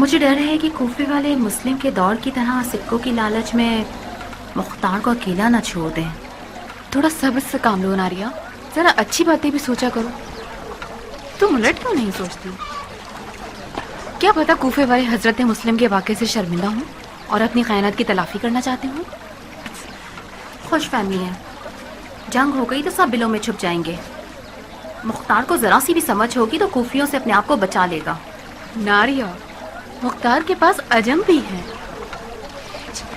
मुझे डर है कि कूफे वाले मुस्लिम के दौर की तरह सिक्कों की लालच में मुख्तार को अकेला न छोड़ दें। थोड़ा सब्र से काम लो नारिया, जरा अच्छी बातें भी सोचा करो। तुम उलट क्यों नहीं सोचती? क्या पता कूफे वाले हजरत मुस्लिम के वाक़े से शर्मिंदा हूँ और अपनी खयानत की तलाफी करना चाहते हूँ। खुशफहमी है, जंग हो गई तो सब बिलों में छुप जाएंगे। मुख्तार को जरा सी भी समझ होगी तो कूफियों से अपने आप को बचा लेगा। नारिया, मुख्तार के पास अजम भी है।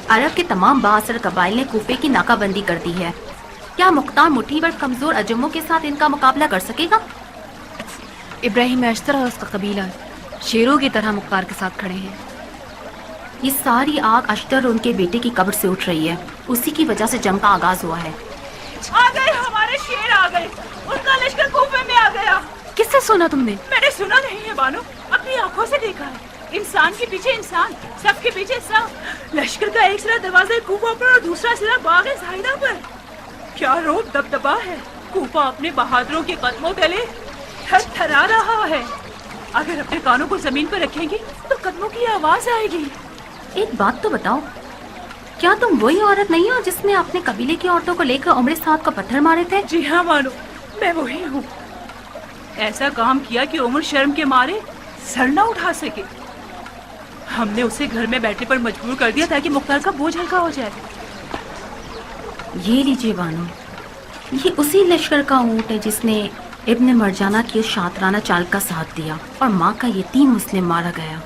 अरब के तमाम बाअसर कबाइल ने कूफे की नाकाबंदी कर दी है। क्या मुख्तार मुट्ठी भर कमजोर अजमों के साथ इनका मुकाबला कर सकेगा? इब्राहिम अश्तर और उसका कबीला शेरों की तरह मुख्तार के साथ खड़े हैं। ये सारी आग अश्तर और उनके बेटे की कब्र से उठ रही है। उसी की वजह से जंग का आगाज हुआ है। आ गए, हमारे शेर आ गए। उनका लश्कर कूफे में आ गया। किससे सुना तुमने? मैंने सुना नहीं है बानो, अपनी आंखों से देखा है। इंसान के पीछे इंसान, सब के पीछे सब। लश्कर का एक सिरा दरवाजे कूफा पर और दूसरा सिरा बाग ज़ाहिरा पर। क्या रोब दबदबा है। कूफा अपने बहादुरों के कदमों तले थरथरा रहा है। अगर अपने कानों को जमीन पर रखेंगी तो कदमों की आवाज आएगी। एक बात तो बताओ, क्या तुम वही औरत नहीं हो जिसने अपने कबीले की औरतों को लेकर उम्र साद को पत्थर मारे थे? जी हाँ मानो, मैं वही हूँ। ऐसा काम किया कि उम्र शर्म के मारे सर न उठा सके। हमने उसे घर में बैठने पर मजबूर कर दिया ताकि मुख्तार का बोझ हल्का हो जाए। ये लीजिए बानो, ये उसी लश्कर का ऊँट है जिसने इब्न मरजाना की उस शातराना चाल का साथ दिया और माँ का यतीम मुस्लिम मारा गया।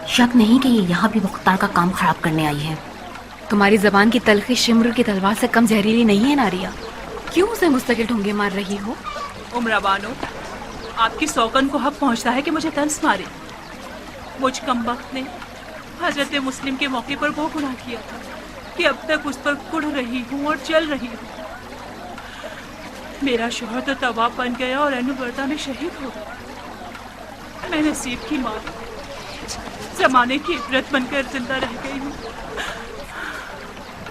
शक नहीं कि ये यहाँ भी मुख्तार का काम खराब करने आई है। तुम्हारी जबान की तलखी शिम्र की तलवार से कम जहरीली नहीं है नारिया। क्यों उसे मुस्तकिल ढूंगे मार रही हो? उम्रा बानो, आपकी सौकन को हक पहुँचता है कि मुझे तंस मारे। मुझ कमबख्त ने हजरत मुस्लिम के मौके पर वो गुनाह किया था कि अब तक उस पर कुढ़ रही हूँ और चल रही हूँ। मेरा शोहर तो तवाब बन गया और एनुबर्ता में शहीद हो गया। मैं नसीब की माँ, जमाने की इबरत बनकर जिंदा रह गई हूँ।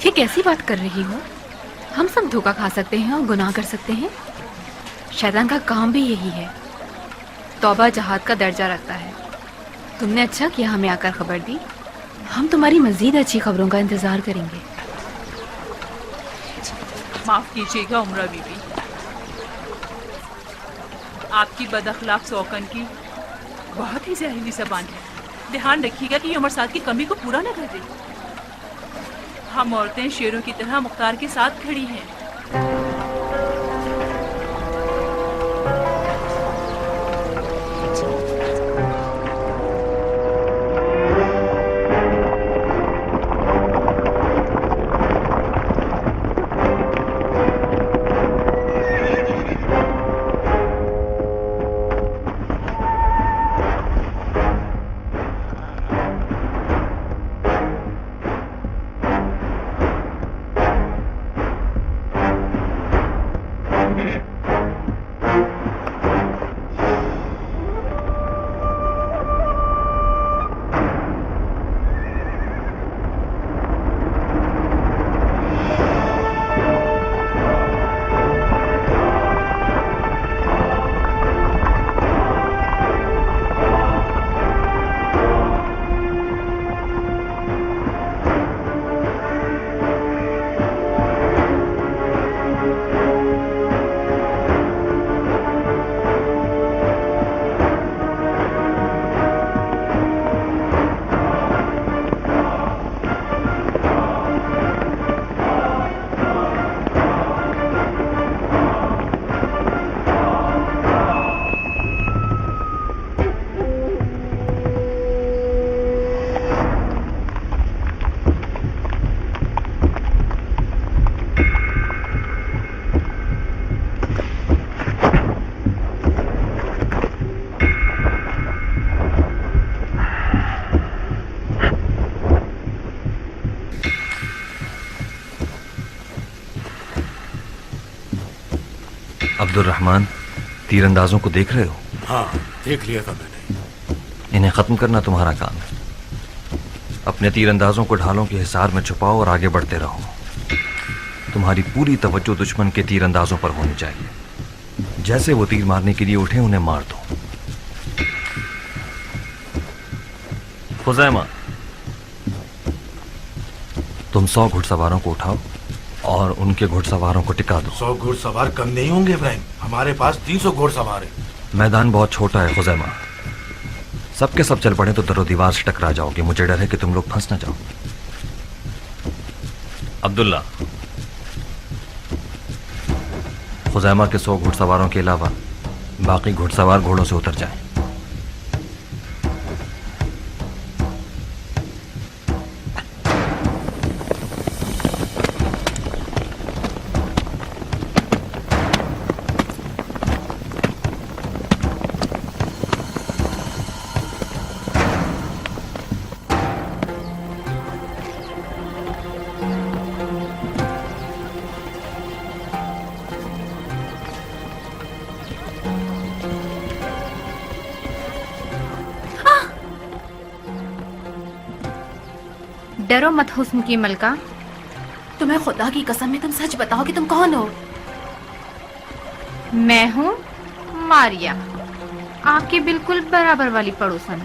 ये कैसी बात कर रही हो? हम सब धोखा खा सकते हैं और गुनाह कर सकते हैं। शैतान का काम भी यही है। तौबा जहाद का दर्जा रखता है। तुमने अच्छा किया हमें आकर खबर दी। हम तुम्हारी मजीद अच्छी खबरों का इंतजार करेंगे। माफ कीजिएगा उम्रा बीबी, आपकी बदअखलाक सौकन की बहुत ही जहरीली ज़बान है। ध्यान रखिएगा कि ये उम्र साथ की कमी को पूरा न कर दे। हम औरतें शेरों की तरह मुख्तार के साथ खड़ी हैं। अब्दुर्रहमान, तीरंदाजों को देख रहे हो? हाँ, देख लिया था मैंने। इन्हें खत्म करना तुम्हारा काम है। अपने तीरंदाजों को ढालों के हिसार में छुपाओ और आगे बढ़ते रहो। तुम्हारी पूरी तवज्जो दुश्मन के तीरंदाजों पर होनी चाहिए। जैसे वो तीर मारने के लिए उठे उन्हें मार दो। खुजैमा, तुम 100 घुड़सवारों को उठाओ और उनके घुड़सवारों को टिका दो। 100 घुड़सवार कम नहीं होंगे इब्राहिम, हमारे पास 300 घुड़सवार हैं। मैदान बहुत छोटा है खुजैमा, सबके सब चल पड़े तो दरो दीवार से टकरा जाओगे। मुझे डर है कि तुम लोग फंस ना जाओ। अब्दुल्ला, खुजैमा के 100 घुड़सवारों के अलावा बाकी घुड़सवार घोड़ों से उतर जाएं। डरो मत हुस्न की मलका। तुम्हें खुदा की कसम है, तुम सच बताओ कि तुम कौन हो? मैं हूँ मारिया, आपकी बिल्कुल बराबर वाली पड़ोसन।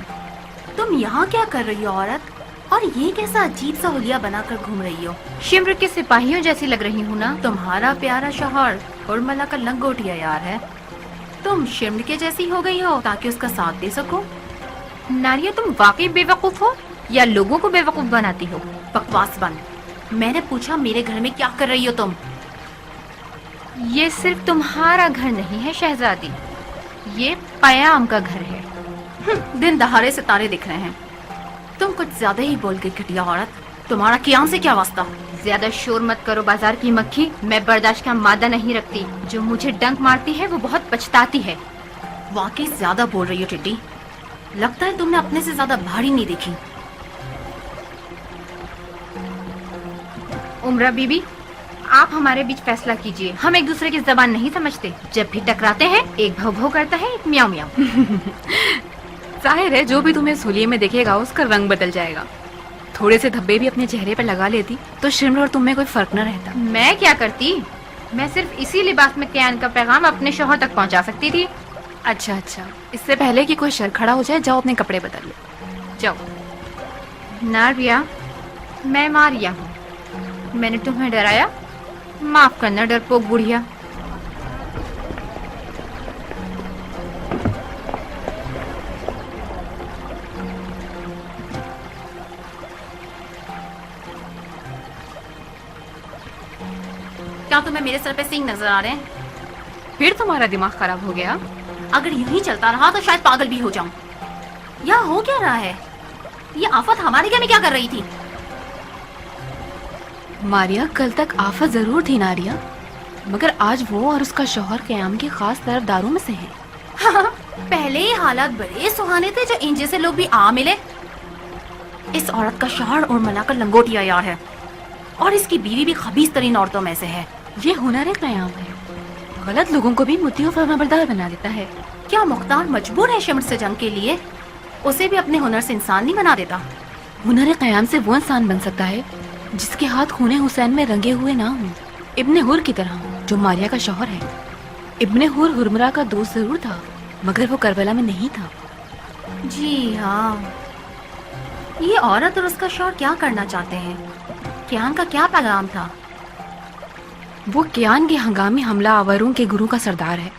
तुम यहाँ क्या कर रही हो औरत? और ये कैसा अजीब सा हुलिया बनाकर घूम रही हो? शिम्र के सिपाहियों जैसी लग रही हूँ ना। तुम्हारा प्यारा शौहर उर्मिला का लंगोटिया यार है। तुम शिम्र के जैसी हो गई हो ताकि उसका साथ दे सको। नारिया, तुम वाकई बेवकूफ हो या लोगों को बेवकूफ बनाती हो? बकवास बंद। मैंने पूछा मेरे घर में क्या कर रही हो तुम? ये सिर्फ तुम्हारा घर नहीं है शहजादी, ये पयाम का घर है। दिन दहाड़े सितारे दिख रहे हैं। तुम कुछ ज्यादा ही बोल गई घटिया औरत। तुम्हारा कियाम से क्या वास्ता? ज्यादा शोर मत करो बाजार की मक्खी। मैं बर्दाश्त का मादा नहीं रखती। जो मुझे डंक मारती है वो बहुत पछताती है। वाकई ज्यादा बोल रही हो टिड्डी। लगता है तुमने अपने से ज्यादा भारी नहीं देखी। उमरा बीबी, आप हमारे बीच फैसला कीजिए। हम एक दूसरे की जबान नहीं समझते। जब भी टकराते हैं एक भौ भौ करता है, एक म्याऊ म्याऊ। जाहिर है जो भी तुम्हें इस होलिये में देखेगा उसका रंग बदल जाएगा। थोड़े से धब्बे भी अपने चेहरे पर लगा लेती तो शिम्र और तुम में कोई फर्क न रहता। मैं क्या करती? मैं सिर्फ इसी लिबास में कियान का पैगाम अपने शौहर तक पहुंचा सकती थी। अच्छा, इससे पहले कि कोई शर खड़ा हो जाए जाओ अपने कपड़े बदल लो, जाओ। नारिया, मैं मारिया हूँ। मैंने तुम्हें डराया? माफ करना डरपोक बुढ़िया। क्या तुम्हें मेरे सर पे सींग नजर आ रहे हैं? फिर तुम्हारा दिमाग खराब हो गया? अगर यूं ही चलता रहा तो शायद पागल भी हो जाऊं। यहाँ हो क्या रहा है? ये आफत हमारे घर में क्या कर रही थी? मारिया, कल तक आफत जरूर थी नारिया, मगर आज वो और उसका शौहर क़याम के खास तरफदारों में से हैं। हाँ, पहले ही हालात बड़े सुहाने थे जो इन जैसे लोग भी आ मिले। इस औरत का शौहर उर्मिला का लंगोटिया यार है और इसकी बीवी भी खबीस तरीन औरतों में से है। ये हुनर क़याम है, गलत लोगों को भी मुद्दी और फरमाबरदार बना देता है। क्या मुख्तार मजबूर है शिम्र से जंग के लिए? उसे भी अपने हुनर से इंसान नहीं बना देता? हुनर क़याम से वो इंसान बन सकता है जिसके हाथ खूने हुसैन में रंगे हुए ना हों, इब्ने हुर की तरह, जो मारिया का शौहर है। इब्ने हुर हुरमरा का दोस्त जरूर था, मगर वो करबला में नहीं था। जी हाँ, ये औरत और उसका शौहर क्या करना चाहते हैं? कियान का क्या पैगाम था? वो कियान के हंगामी हमला आवरों के गुरु का सरदार है।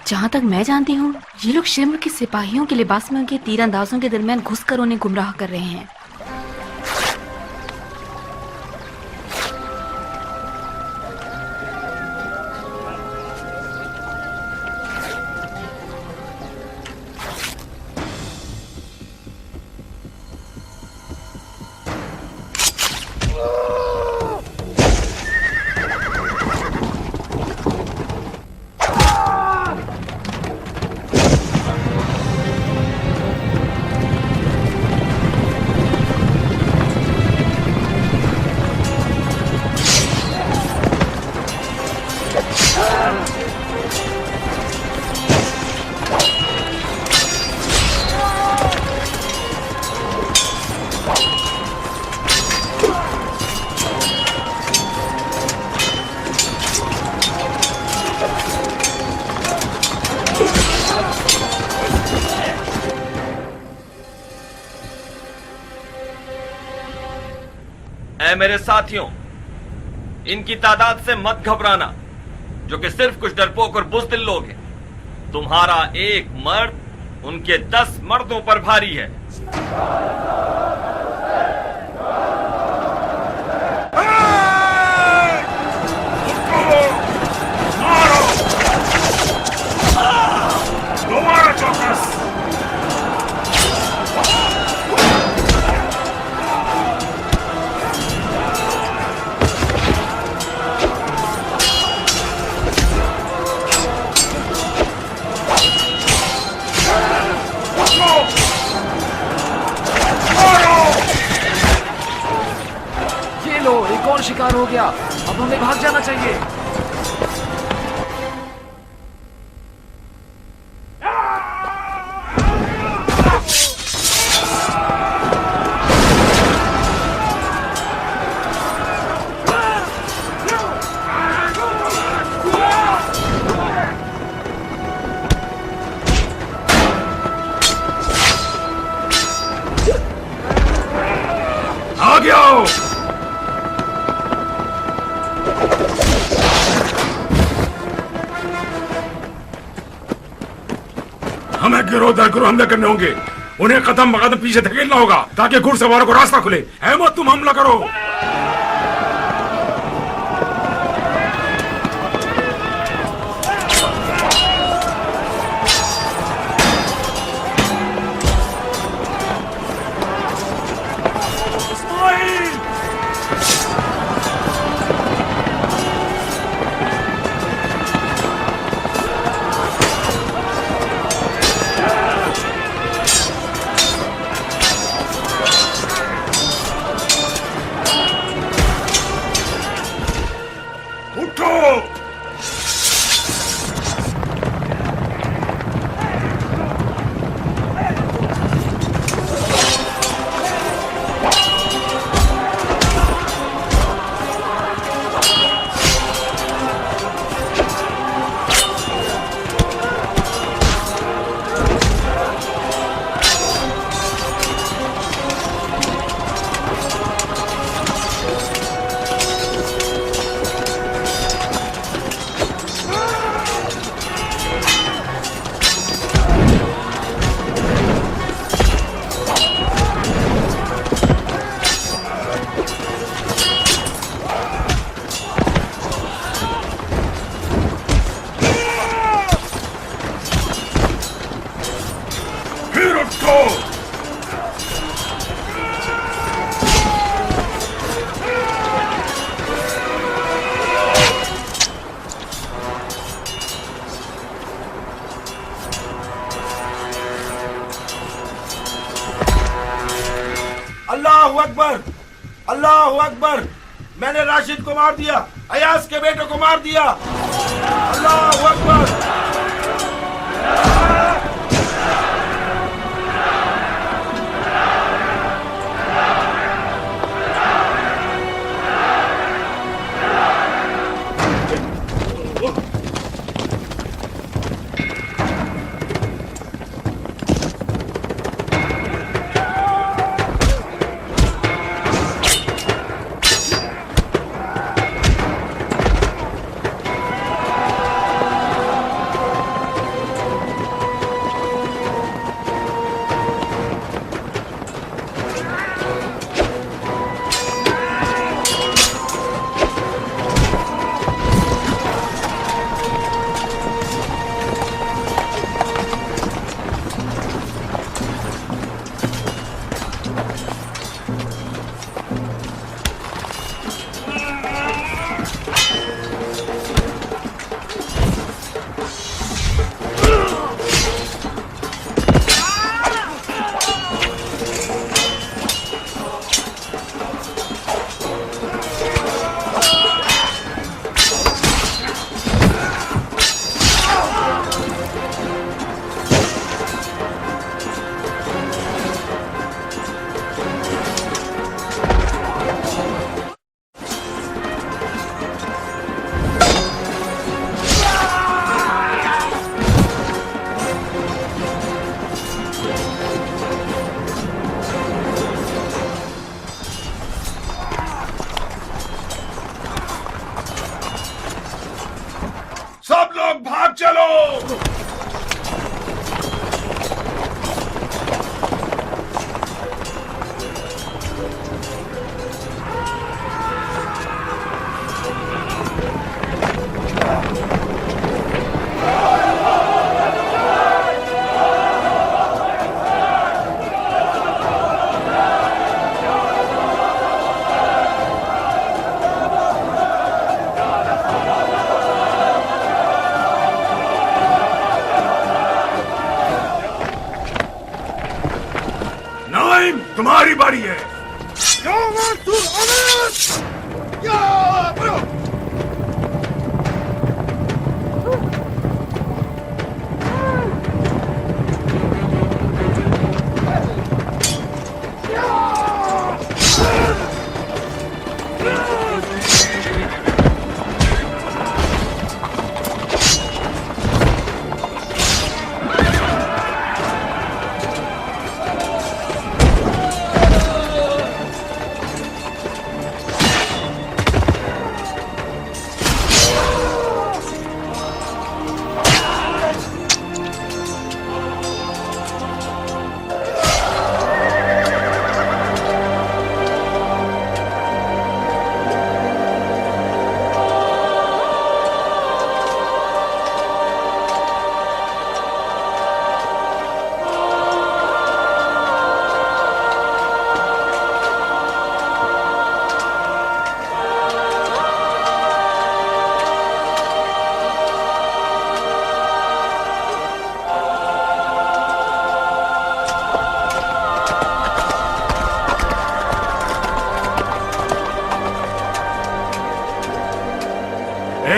जहाँ तक मैं जानती हूँ, ये लोग शिम्र के सिपाहियों के लिबास में उनके तीरंदाजों के दरमियान घुसकर उन्हें गुमराह कर रहे हैं। ऐ मेरे साथियों, इनकी तादाद से मत घबराना, जो कि सिर्फ कुछ डरपोक और बुज़दिल लोग हैं। तुम्हारा एक मर्द उनके 10 मर्दों पर भारी है। दोबारा चौकस। ये लो, एक और शिकार हो गया। अब हमें भाग जाना चाहिए। आगे आओ। हमें गिरोह दर गिरोह हमले करने होंगे। उन्हें कदम बकदम पीछे धकेलना होगा ताकि घुड़सवारों को रास्ता खुले। अहमद, तुम हमला करो। उठो। फिर उठो। अल्लाहु अकबर, अल्लाहु अकबर। मैंने राशिद को मार दिया, अयास के बेटे को मार दिया। अल्लाहु अकबर।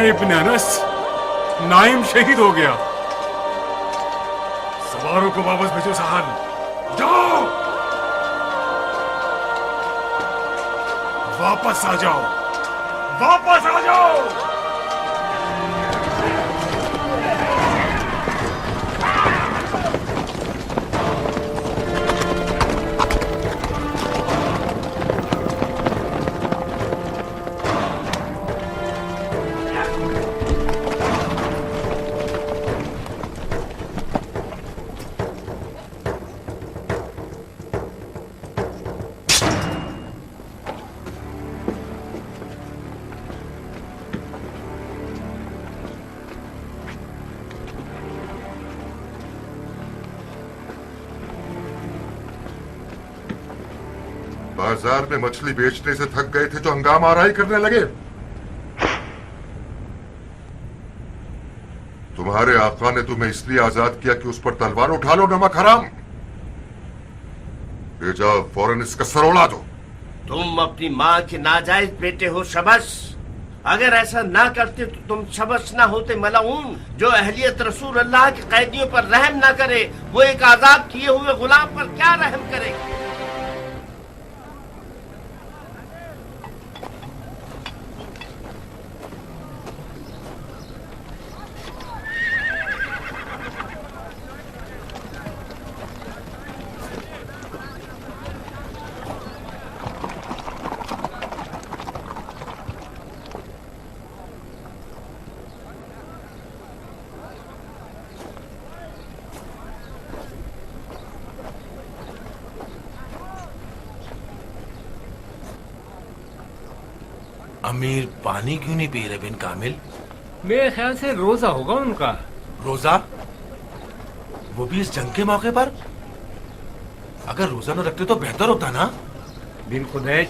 इब्न अनस, नाइम शहीद हो गया। सवारों को वापस भेजो सहान, जाओ वापस आ जाओ, वापस आ जाओ। बाजार में मछली बेचने से थक गए थे जो हंगामा आराई करने लगे। तुम्हारे आका ने तुम्हें इसलिए आजाद किया कि उस पर तलवार उठा लो, नमक हराम। ले जाओ, फौरन इसका सर उड़ा दो। तुम अपनी माँ के नाजायज बेटे हो शबस। अगर ऐसा ना करते तो तुम शबस ना होते मलाऊन। जो अहलियत रसूल अल्लाह के कैदियों पर रहम ना करे, वो एक आजाद किए हुए गुलाम पर क्या रहम करेगी। अमीर पानी क्यों नहीं पी रहे बिन कामिल? मेरे ख्याल से रोजा होगा उनका। रोजा? वो भी इस जंग के मौके पर? अगर रोजा न रखते तो बेहतर होता ना। बिन खुदैश,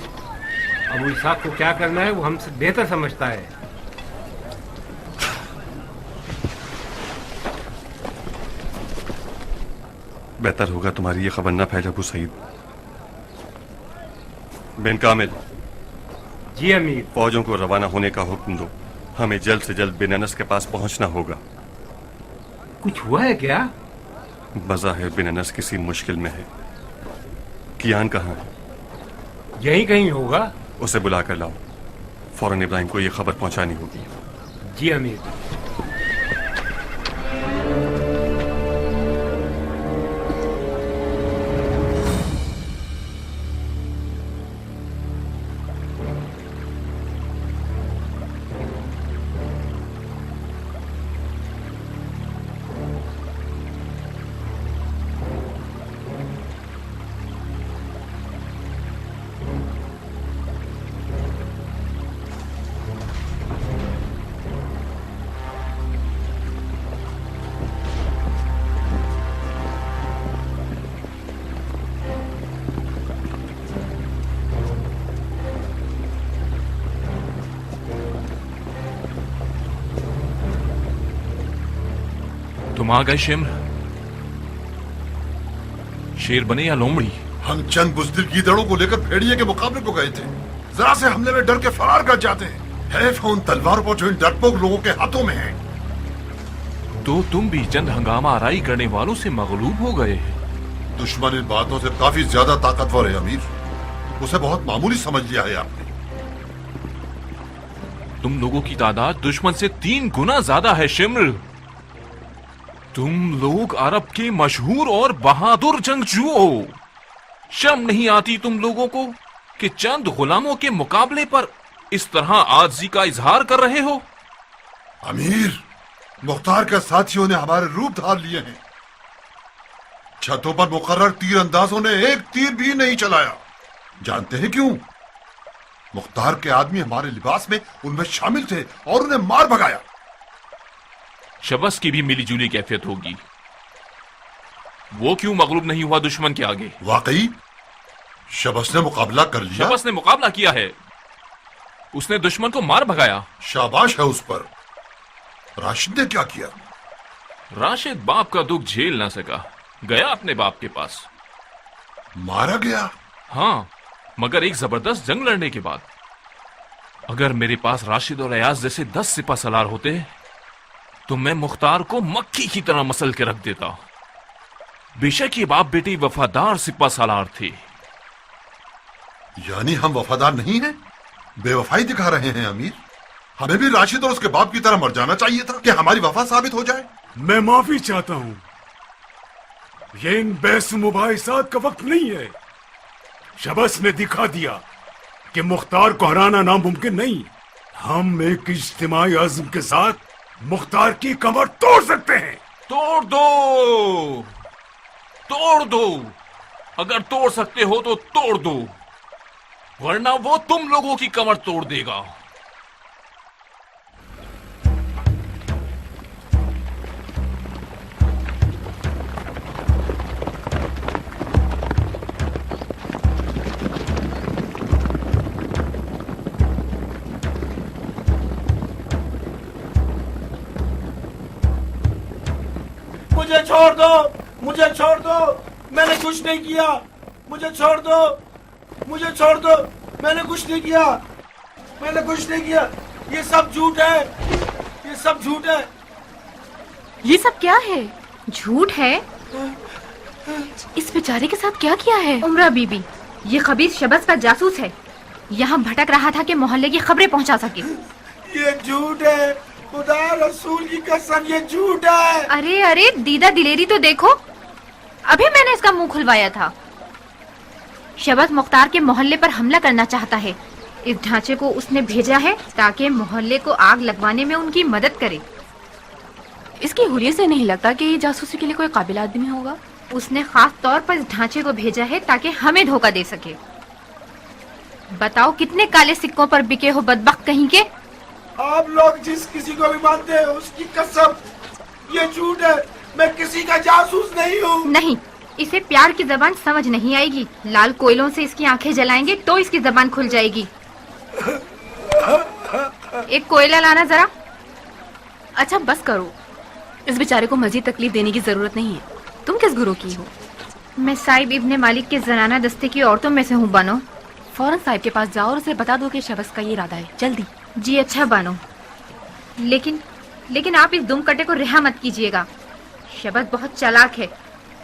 अबू इसाक को क्या करना है वो हमसे बेहतर समझता है। बेहतर होगा तुम्हारी ये खबर न फैले अबू सईद। बिन कामिल। जी अमीर। फौजों को रवाना होने का हुक्म दो। हमें जल्द से जल्द बिन अनस के पास पहुंचना होगा। कुछ हुआ है क्या? बज़ाहिर बिन अनस किसी मुश्किल में है। कियान कहाँ है? यहीं कहीं होगा। उसे बुला कर लाओ। फौरन इब्राहिम को यह खबर पहुंचानी होगी। जी अमीर। तुम आ गए शिम्र? शेर बने या लोमड़ी? हम चंद बुज़दिल गीदड़ों को लेकर भेड़िए के मुकाबले को गए थे। जरा से हमले में डर के फरार कर जाते हैं। हैफ है उन तलवारों पर जो इन डरपोक लोगों के हाथों में है। तो तुम भी चंद हंगामा आराई करने वालों से मगलूब हो गए। दुश्मन इन बातों से काफी ज्यादा ताकतवर है अमीर, उसे बहुत मामूली समझ लिया है आपने। तुम लोगों की तादाद दुश्मन से 3 गुना ज्यादा है शिम्र। तुम लोग अरब के मशहूर और बहादुर जंगजू हो। शर्म नहीं आती तुम लोगों को कि चंद गुलामों के मुकाबले पर इस तरह आजिज़ी का इजहार कर रहे हो? अमीर, मुख्तार के साथियों ने हमारे रूप धार लिए हैं। छतों पर मुकर्रर तीर अंदाजों ने एक तीर भी नहीं चलाया। जानते हैं क्यों? मुख्तार के आदमी हमारे लिबास में उनमें शामिल थे और उन्हें मार भगाया। शबस की भी मिलीजुली कैफियत होगी। वो क्यों मगलूब नहीं हुआ दुश्मन के आगे? वाकई शबस ने मुकाबला कर लिया। शबस ने मुकाबला किया है, उसने दुश्मन को मार भगाया। शाबाश है उस पर। राशिद ने क्या किया? राशिद बाप का दुख झेल ना सका, गया अपने बाप के पास। मारा गया? हाँ, मगर एक जबरदस्त जंग लड़ने के बाद। अगर मेरे पास राशिद और अयाज जैसे 10 सिपा सलार होते तो मैं मुख्तार को मक्खी की तरह मसल के रख देता। बेशक ये बाप बेटी वफादार सिपा सलार थे। यानी हम वफादार नहीं हैं? बेवफाई दिखा रहे हैं अमीर। हमें भी राशिद और उसके बाप की तरह मर जाना चाहिए था कि हमारी वफा साबित हो जाए। मैं माफी चाहता हूं, ये इन बहस मुबाहिसात का वक्त नहीं है। शबस ने दिखा दिया कि मुख्तार को हराना नामुमकिन नहीं। हम एक इज्तिमाई अज़्म के साथ मुख्तार की कमर तोड़ सकते हैं। तोड़ दो, तोड़ दो। अगर तोड़ सकते हो तो तोड़ दो, वरना वो तुम लोगों की कमर तोड़ देगा। मुझे छोड़ दो, मुझे छोड़ दो, मैंने कुछ नहीं किया। मुझे छोड़ दो, मुझे छोड़ दो, मैंने कुछ नहीं किया, मैंने कुछ नहीं किया। ये सब झूठ है, ये सब झूठ है। ये सब क्या है? झूठ है? इस बेचारे के साथ क्या किया है? उमरा बीबी, ये खबीस शबस का जासूस है। यहाँ भटक रहा था कि मोहल्ले की खबरें पहुँचा सके। ये झूठ है, खुदा रसूल की कसम, ये झूठ है। अरे अरे दीदा दिलेरी तो देखो, अभी मैंने इसका मुंह खुलवाया था। शबस मुख्तार के मोहल्ले पर हमला करना चाहता है। इस ढांचे को उसने भेजा है ताकि मोहल्ले को आग लगवाने में उनकी मदद करे। इसकी हुलिये से नहीं लगता कि ये जासूसी के लिए कोई काबिल आदमी होगा। उसने खास तौर पर इस ढांचे को भेजा है ताकि हमें धोखा दे सके। बताओ कितने काले सिक्कों पर बिके हो बदबख्त कहीं के। आप लोग जिस किसी को भी मानते हैं उसकी कसम, ये झूठ है। मैं किसी का जासूस नहीं हूँ। नहीं, इसे प्यार की जबान समझ नहीं आएगी। लाल कोयलों से इसकी आंखें जलाएंगे तो इसकी जबान खुल जाएगी। एक कोयला लाना जरा। अच्छा बस करो, इस बेचारे को मजीद तकलीफ देने की जरूरत नहीं है। तुम किस गुरु की हो? मैं साहिब इब्ने मालिक के जनाना दस्ते की औरतों में से हूँ। बानो, फौरन साहिब के पास जाओ और उसे बता दो कि शबस का ये इरादा है। जल्दी। जी अच्छा बानो, लेकिन आप इस दुम कटे को रिहा मत कीजिएगा। शबस बहुत चालाक है,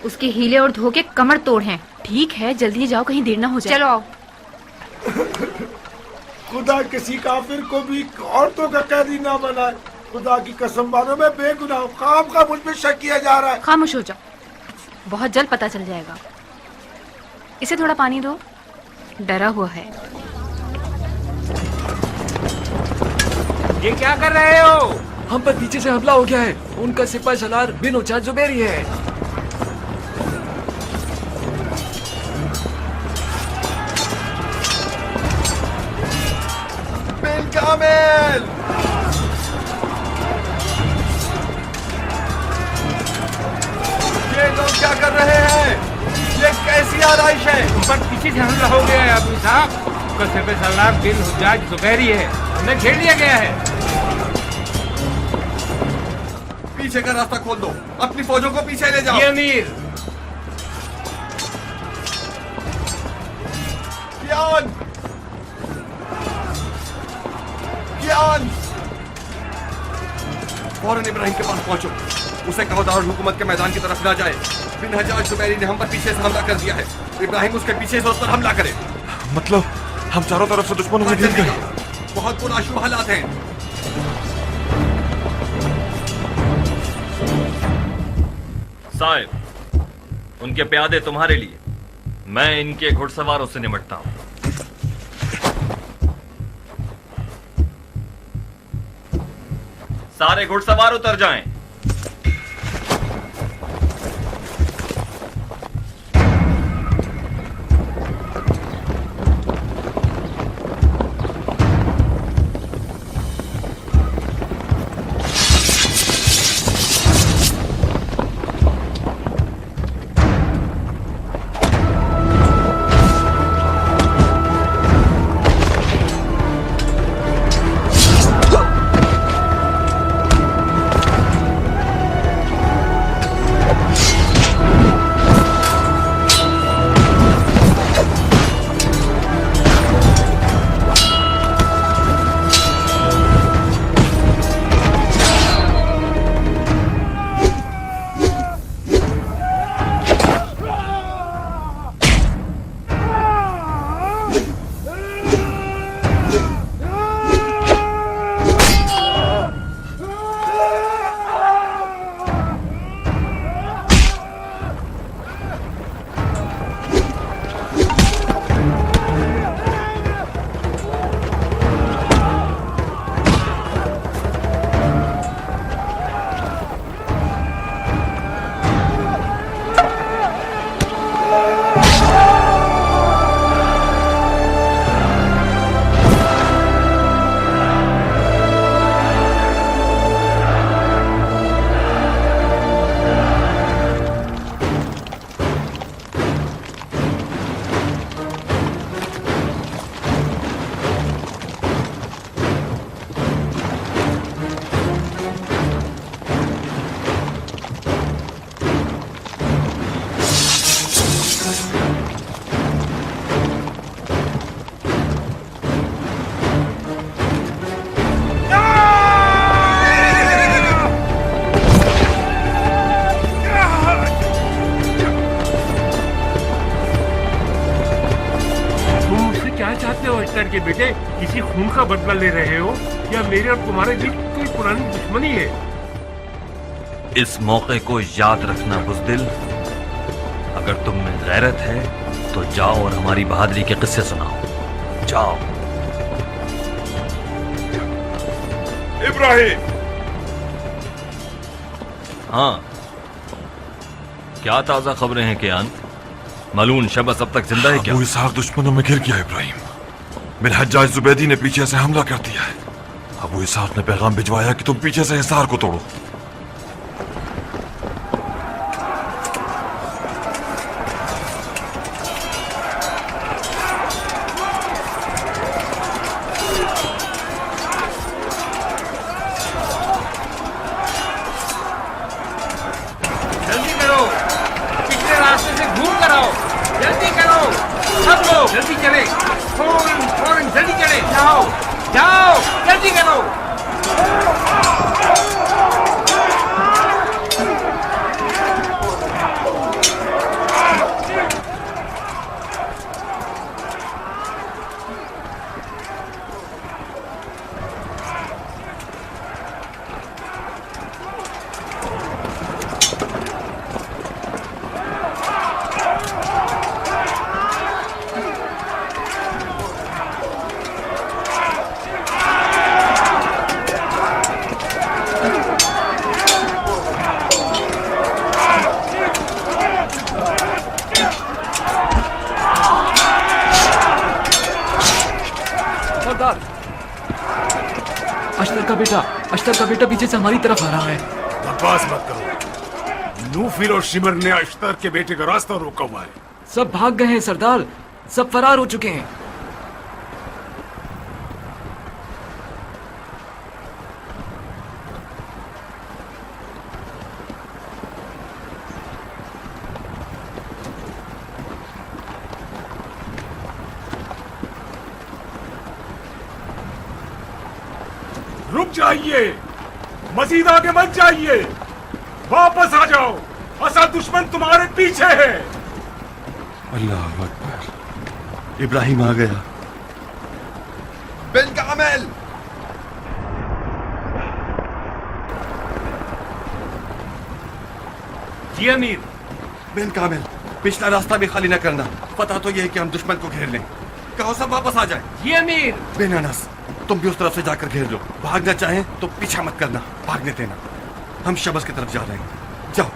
उसके हीले और धोखे कमर तोड़ हैं। ठीक है, जल्दी जाओ, कहीं देर ना हो जाए। चलो आओ। खुदा किसी काफिर को भी औरतों का कैदी ना बनाए। खुदा की कसम बानो, मैं बेगुनाह हूं। खाम का मुझ पे शक किया जा रहा है। खामोश हो जाओ, बहुत जल्द पता चल जाएगा। इसे थोड़ा पानी दो, डरा हुआ है। ये क्या कर रहे हो? हम पर पीछे से हमला हो गया है। उनका सिपा सलार बिन उचा जुबेरी है। बिलकामिल। ये लोग क्या कर रहे हैं? ये कैसी आरइश है? पर पीछे से हमला हो गया है अबू साहब। उसका सिपा सलार बिन हुज्जाज जुबैरी है, उन्हें घेर लिया गया है। पीछे का रास्ता खोल दो, अपनी फौजों को पीछे ले जाओ। ये अमीर, कियान! फौरन इब्राहिम के पास पहुंचो। उसे कहो दारुल हुकूमत के मैदान की तरफ ना जाए। बिन हज्जाज जुबैरी ने हम पर पीछे से हमला कर दिया है। इब्राहिम उसके पीछे से उस पर हमला करे। मतलब हम चारों तरफ से दुश्मनों में घिर गए। बहुत पुरअशुभ हालात हैं। साहिब, उनके प्यादे तुम्हारे लिए, मैं इनके घुड़सवारों से निपटता हूं। सारे घुड़सवार उतर जाएं। के बेटे किसी खून का बदला ले रहे हो या मेरे और तुम्हारे बीच कोई पुरानी दुश्मनी है? इस मौके को याद रखना बुज़दिल। अगर तुम में गैरत है तो जाओ और हमारी बहादुरी के किस्से सुनाओ। जाओ। इब्राहिम! हाँ, क्या ताजा खबरें हैं कियान? मलून शबस अब तक जिंदा है क्या? अबू इसहाक दुश्मनों में घिर गया इब्राहिम। बिन हज्जाज जुबैदी ने पीछे से हमला कर दिया है। अबू इसहाक ने पैगाम भिजवाया कि तुम पीछे से हिसार को तोड़ो। जल्दी करो, पिछले रास्ते से घूम कर आओ। जल्दी करो, सब लोग जल्दी चले। फौरन जल्दी चले। जाओ जाओ, जल्दी करो। अश्तर का बेटा पीछे से हमारी तरफ आ रहा है। बकवास मत करो। नूफिल और शिमर ने अश्तर के बेटे का रास्ता रोका हुआ है। सब भाग गए हैं सरदार, सब फरार हो चुके हैं। रुक जाइए, मजीद आगे मत जाइए, वापस आ जाओ। असल दुश्मन तुम्हारे पीछे है। अल्लाह अकबर, इब्राहिम आ गया। बिन कामिल, जी अमीर। बिन कामिल, पिछला रास्ता भी खाली न करना। पता तो यह है कि हम दुश्मन को घेर लें। कहो सब वापस आ जाए। जी अमीर। बिन अनस, तुम भी उस तरफ से जाकर घेर लो। भागना चाहें तो पीछा मत करना, भागने देना। हम शबस की तरफ जा रहे हैं, जाओ।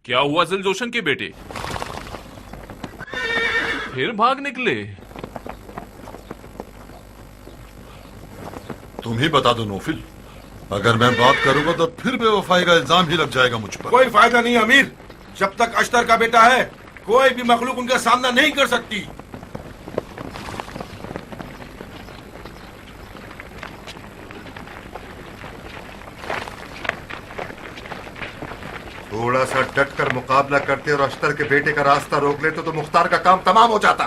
क्या हुआ जिलजोशन के बेटे? फिर भाग निकले? तुम ही बता दो नौफिल, अगर मैं बात करूंगा तो फिर बेवफाई का इल्जाम ही लग जाएगा मुझ पर। कोई फायदा नहीं अमीर, जब तक अश्तर का बेटा है कोई भी मखलूक उनका सामना नहीं कर सकती। थोड़ा सा डट कर मुकाबला करते और अश्तर के बेटे का रास्ता रोक लेते तो मुख्तार का काम तमाम हो जाता।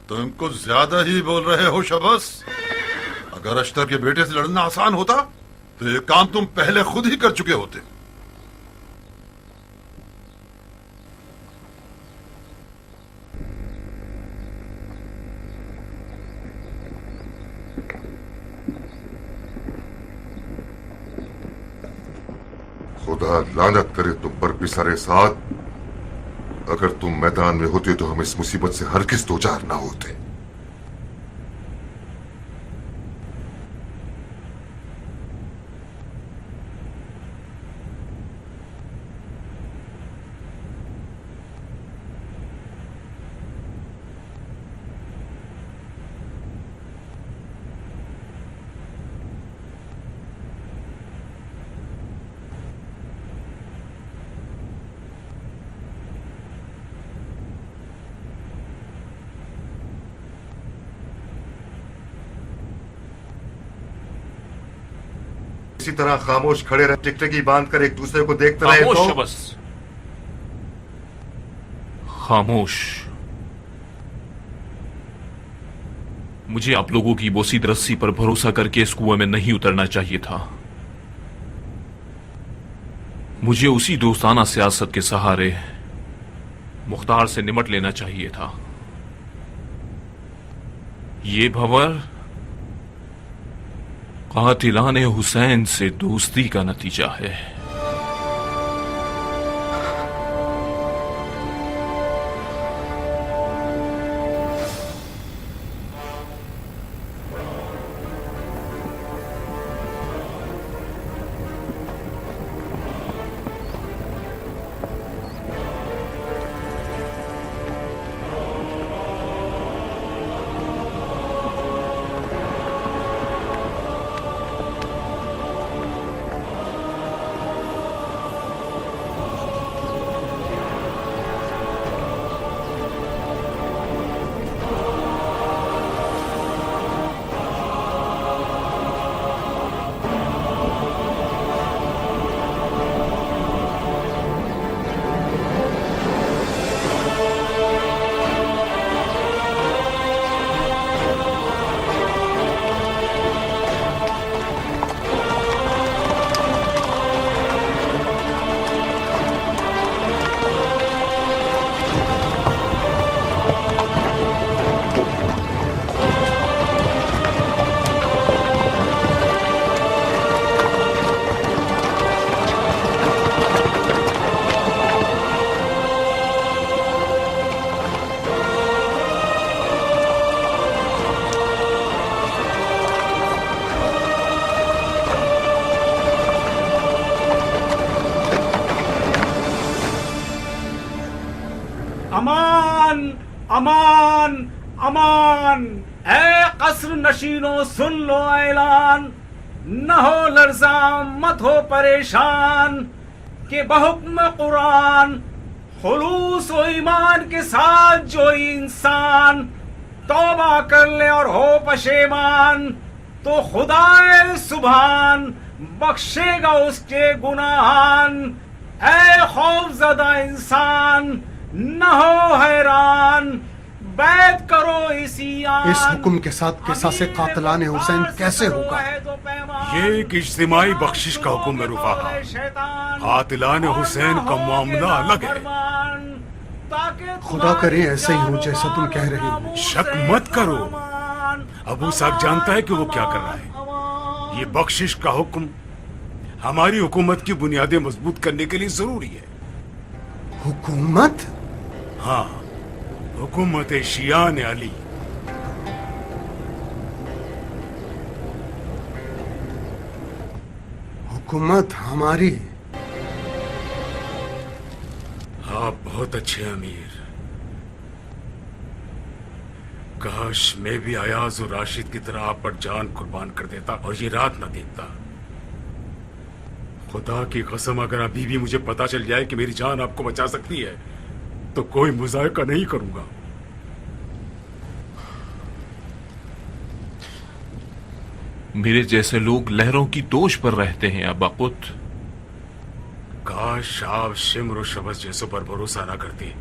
तुम कुछ ज्यादा ही बोल रहे हो शबस। अगर अश्तर के बेटे से लड़ना आसान होता तो ये काम तुम पहले खुद ही कर चुके होते। खुदा लानत करे तुम पर बिसरे साथ। अगर तुम मैदान में होते तो हम इस मुसीबत से हरगिज़ दो चार ना होते। इसी तरह खामोश खड़े रहे, टिकटकी बांध कर एक दूसरे को देखते रहे खामोश तो शबस, खामोश। मुझे आप लोगों की बोसीद रस्सी पर भरोसा करके इस कुएं में नहीं उतरना चाहिए था। मुझे उसी दोस्ताना सियासत के सहारे मुख्तार से निमट लेना चाहिए था। ये भंवर कातिलाने हुसैन से दोस्ती का नतीजा है। अमान अमान अमान, ऐ कसर नशीनों सुन लो ऐलान, न हो लर्जा मत हो परेशान, के बहुक्म कुरान खुलूस व ईमान के साथ जो इंसान तौबा कर ले और हो पशेमान, तो खुदाए सुभान बख्शेगा उसके गुनाहान। ऐ खौफज़दा इंसान न हो हैरान, बैत करो इसी इस हुक्म के साथ किसासे कातिलाने हुसैन कैसे होगा? ये एक इज्तिमाई बख्शिश का हुक्म है रुफा। कातिलाने हुसैन का मामला अलग है। खुदा करे ऐसे ही हो जैसा तुम कह रहे हो। शक मत करो, अबू साहब जानता है कि वो क्या कर रहा है। ये बख्शिश का हुक्म हमारी हुकूमत की बुनियादें मजबूत करने के लिए जरूरी है। हुकूमत? हाँ, हुकूमत शियान अली। हुकूमत हमारी? आप बहुत अच्छे अमीर। काश मैं भी अयाज और राशिद की तरह आप पर जान कुर्बान कर देता और ये रात न देखता। खुदा की कसम, अगर अभी भी मुझे पता चल जाए कि मेरी जान आपको बचा सकती है तो कोई मुजायका नहीं करूंगा। मेरे जैसे लोग लहरों की दोष पर रहते हैं अबा कुत। काश आप शिम्र और शबस जैसों पर भरोसा ना करते।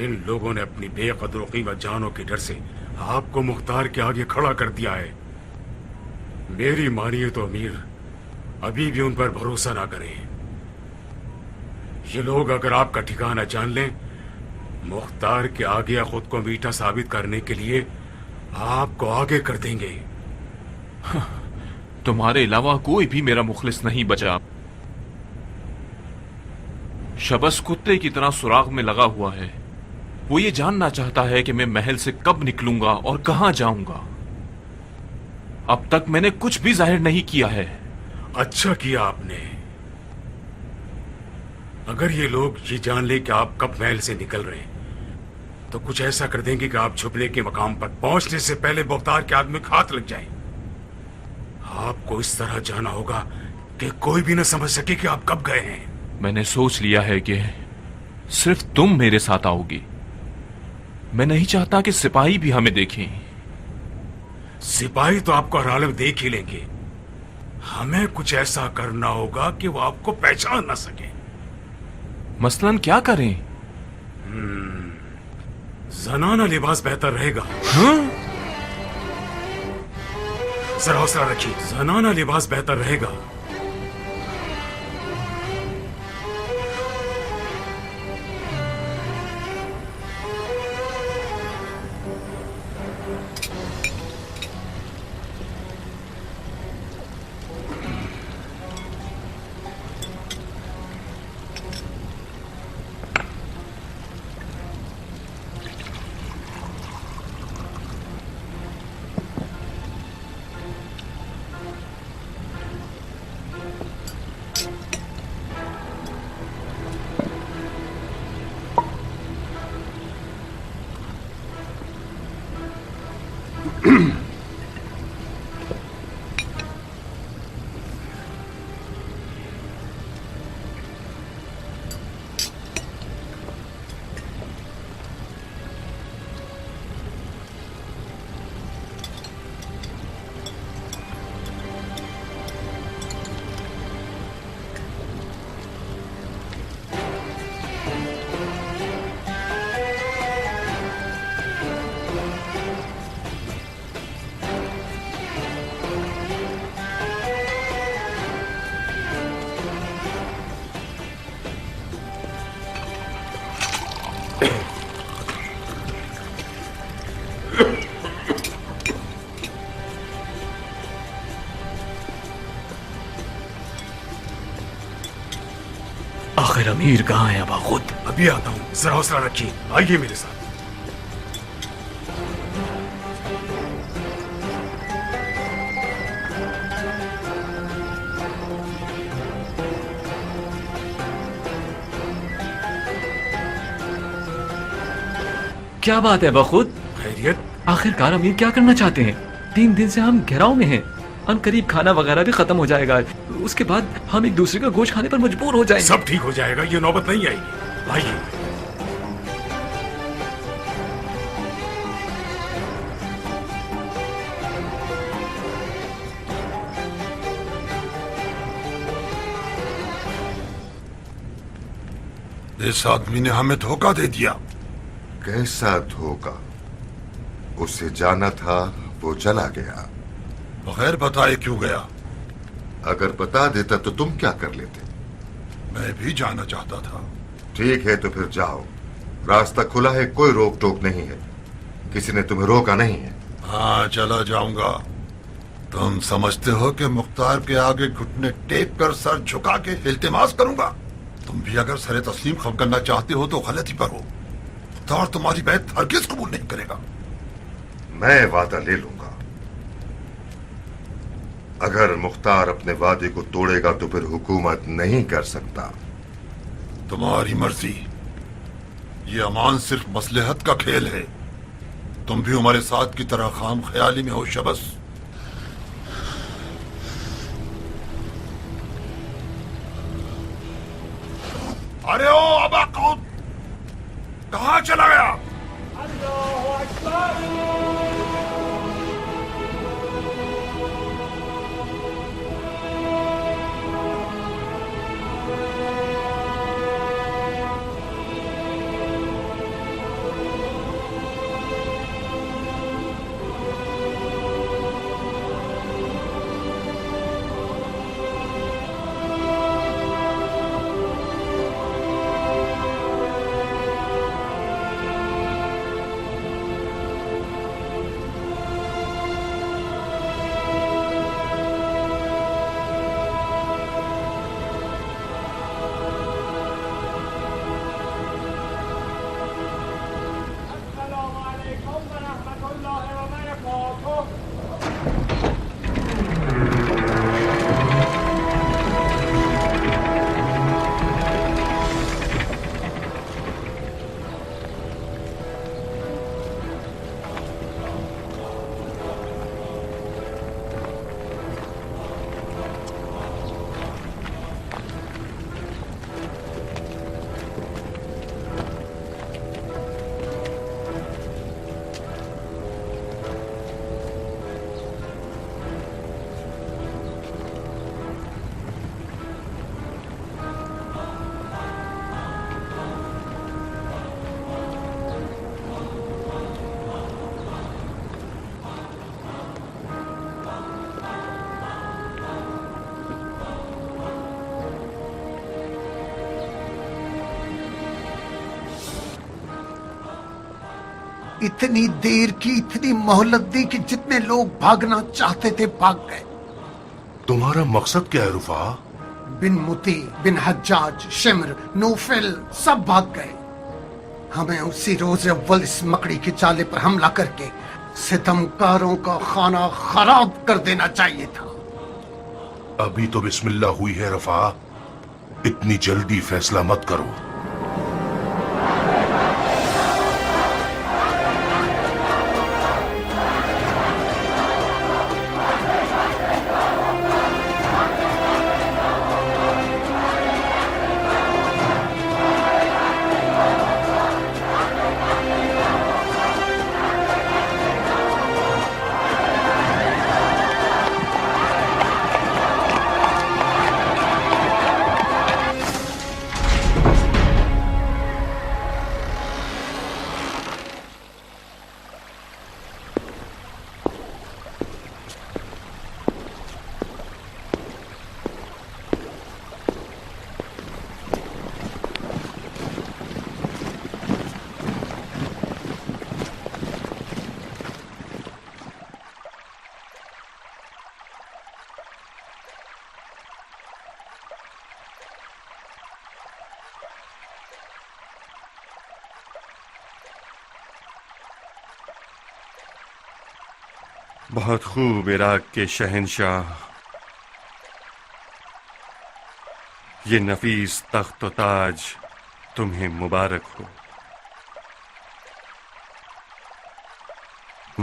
इन लोगों ने अपनी बेकदर कीमत जानों के डर से आपको मुख्तार के आगे खड़ा कर दिया है। मेरी मानिए तो अमीर, अभी भी उन पर भरोसा ना करें। ये लोग अगर आपका ठिकाना जान लें, मुख्तार के आगे खुद को मीठा साबित करने के लिए आपको आगे कर देंगे। तुम्हारे अलावा कोई भी मेरा मुखलिस नहीं बचा। शबस कुत्ते की तरह सुराग में लगा हुआ है। वो ये जानना चाहता है कि मैं महल से कब निकलूंगा और कहां जाऊंगा। अब तक मैंने कुछ भी जाहिर नहीं किया है। अच्छा किया आपने। अगर ये लोग ये जान ले कि आप कब महल से निकल रहे हैं तो कुछ ऐसा कर देंगे कि आप छुपने के मकाम पर पहुंचने से पहले मुख्तार के हाथ में हाथ लग जाए। आपको इस तरह जाना होगा कि कोई भी न समझ सके कि आप कब गए हैं। मैंने सोच लिया है कि सिर्फ तुम मेरे साथ आओगी। मैं नहीं चाहता कि सिपाही भी हमें देखें। सिपाही तो आपको हर हाल में देख ही लेंगे। हमें कुछ ऐसा करना होगा कि वो आपको पहचान ना सके। मसलन क्या करें? जनाना लिबास बेहतर रहेगा। हाँ? जरा हौसला रखिए, जनाना लिबास बेहतर रहेगा। आखिर अमीर कहाँ है अबा खुद? अभी आता हूँ, जरा हौसला रखिए, आइए मेरे साथ। क्या बात है अबा खुद? खैरियत? आखिरकार अमीर क्या करना चाहते हैं? 3 दिन से हम घेराव में हैं। अनकरीब खाना वगैरह भी खत्म हो जाएगा, उसके बाद हम एक दूसरे का गोश्त खाने पर मजबूर हो जाएंगे। सब ठीक हो जाएगा, ये नौबत नहीं आएगी। आइए। इस आदमी ने हमें धोखा दे दिया। कैसा धोखा? उसे जाना था, वो चला गया। बगैर बताए क्यों गया? अगर बता देता तो तुम क्या कर लेते? मैं भी जाना चाहता था। ठीक है तो फिर जाओ, रास्ता खुला है, कोई रोक टोक नहीं है, किसी ने तुम्हें रोका नहीं है। हाँ, चला जाऊंगा। तुम समझते हो कि मुख्तार के आगे घुटने टेक कर सर झुका के इल्तिमास करूंगा? तुम भी अगर सरे तस्लीम खम करना चाहते हो तो गलती पर हो। मुख्तार तुम्हारी बात हरगिज कबूल नहीं करेगा। मैं वादा ले लूंगा। अगर मुख्तार अपने वादे को तोड़ेगा तो फिर हुकूमत नहीं कर सकता। तुम्हारी मर्जी। ये अमान सिर्फ मसलहत का खेल है। तुम भी हमारे साथ की तरह खाम ख्याली में हो शबस। अरे ओ अबा कौन कहां चला गया? इतनी देर की, इतनी मोहलत दी कि जितने लोग भागना चाहते थे भाग गए। तुम्हारा मकसद क्या है रुफा? बिन मुती, बिन हज्जाज, शिमर, नूफिल सब भाग गए। हमें उसी रोज अव्वल इस मकड़ी के चाले पर हमला करके सितमकारों का खाना खराब कर देना चाहिए था। अभी तो बिस्मिल्लाह हुई है रफा, इतनी जल्दी फैसला मत करो। बहुत खूब इराक के शहंशाह, ये नफीस तख्त व ताज तुम्हें मुबारक हो।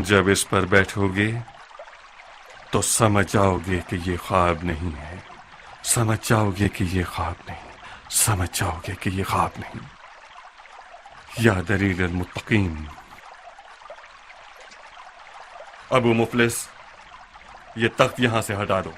जब इस पर बैठोगे तो समझ जाओगे कि ये ख्वाब नहीं है, समझ जाओगे कि ये ख्वाब नहीं, समझ जाओगे कि ये ख्वाब नहीं। या दलील मुत्तकीन। अबू मुफलिस, ये तख्त यहां से हटा दो।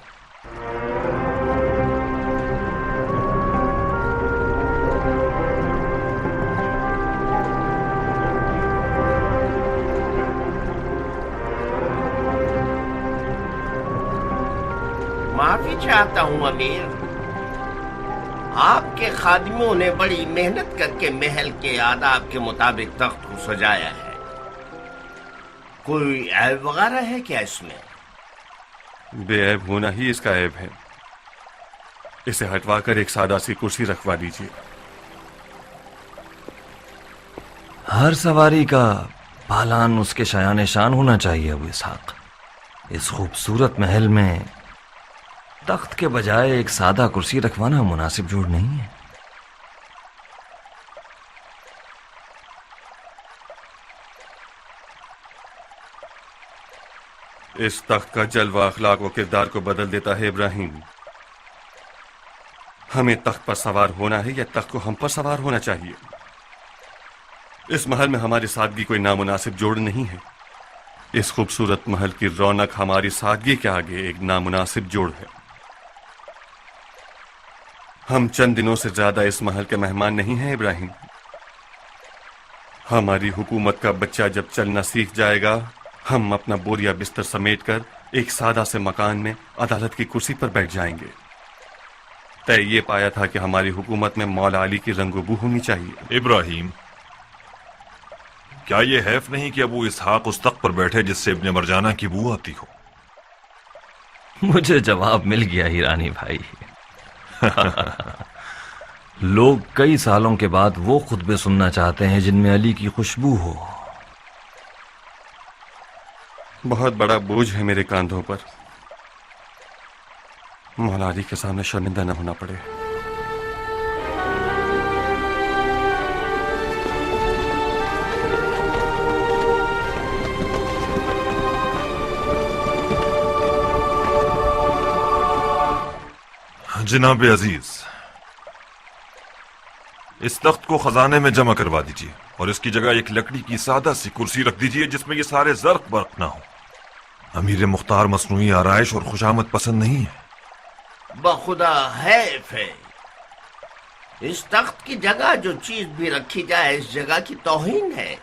माफी चाहता हूँ अमीर, आपके खादिमों ने बड़ी मेहनत करके महल के आदाब के मुताबिक तख्त को सजाया है। कोई ऐब वगैरह है क्या इसमें? बेऐब होना ही इसका ऐब है। इसे हटवाकर एक सादा सी कुर्सी रखवा दीजिए। हर सवारी का पालान उसके शायान शान होना चाहिए अबू इसहाक। इस खूबसूरत महल में तख्त के बजाय एक सादा कुर्सी रखवाना मुनासिब जोड़ नहीं है। इस तख्त का जलवा अखलाक व किरदार को बदल देता है इब्राहिम। हमें तख्त पर सवार होना है या तख्त को हम पर सवार होना चाहिए। इस महल में हमारी सादगी कोई नामुनासिब जोड़ नहीं है। इस खूबसूरत महल की रौनक हमारी सादगी के आगे एक नामुनासिब जोड़ है। हम चंद दिनों से ज्यादा इस महल के मेहमान नहीं हैं इब्राहिम। हमारी हुकूमत का बच्चा जब चलना सीख जाएगा, हम अपना बोरिया बिस्तर समेटकर एक सादा से मकान में अदालत की कुर्सी पर बैठ जाएंगे। तय ये पाया था कि हमारी हुकूमत में मौला अली की रंगोबू होनी चाहिए। इब्राहिम, क्या ये हैफ नहीं कि अबू इसहाक उस तख्त पर बैठे जिससे इब्ने मरजाना की बू आती हो? मुझे जवाब मिल गया हीरानी भाई। लोग कई सालों के बाद वो खुतबे सुनना चाहते हैं जिनमें अली की खुशबू हो। बहुत बड़ा बोझ है मेरे कांधों पर। मौला अली के सामने शर्मिंदा न होना पड़े। जनाब अजीज, इस तख्त को खजाने में जमा करवा दीजिए और इसकी जगह एक लकड़ी की सादा सी कुर्सी रख दीजिए जिसमें ये सारे जर्क बर्क ना हो। अमीर मुख्तार मसनूई आराइश और खुशामद पसंद नहीं है। बखुदा हैफ है। इस तख्त की जगह जो चीज भी रखी जाए इस जगह की तौहीन है।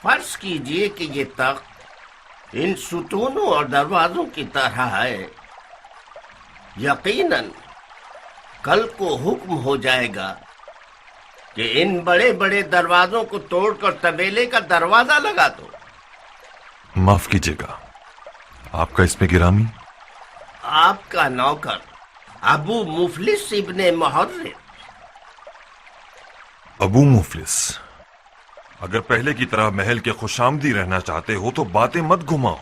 फर्ज कीजिए कि ये तख्त इन सुतूनों और दरवाजों की तरह है। यकीनन कल को हुक्म हो जाएगा कि इन बड़े बड़े दरवाजों को तोड़कर तबेले का दरवाजा लगा दो। माफ कीजिएगा, आपका इसमें गिरामी? आपका नौकर अबू मुफलिस इब्ने मुहर्रिर। अबू मुफलिस, अगर पहले की तरह महल के खुशामदी रहना चाहते हो तो बातें मत घुमाओ।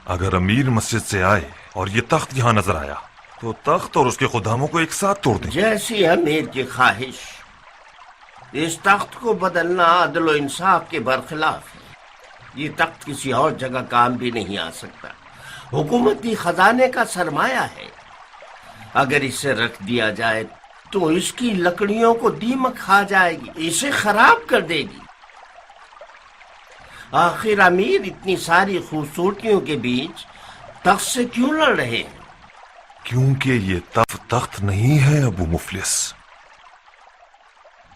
अगर अमीर मस्जिद से आए और ये तख्त यहां नजर आया तो तख्त और उसके खुदामों को एक साथ तोड़ दें। जैसी अमीर की ख्वाहिश। इस तख्त को बदलना अदल और इंसाफ के बरखिलाफ है। ये तख्त किसी और जगह काम भी नहीं आ सकता। हुकूमती खजाने का सरमाया है। अगर इसे रख दिया जाए तो इसकी लकड़ियों को दीमक खा जाएगी, इसे खराब कर देगी। आखिर अमीर इतनी सारी खूबसूरतियों के बीच तख्त से क्यों लड़ रहे हैं? क्योंकि ये तख्त नहीं है अबू मुफलिस।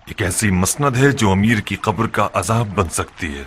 एक ऐसी मसनद है जो अमीर की कब्र का अजाब बन सकती है।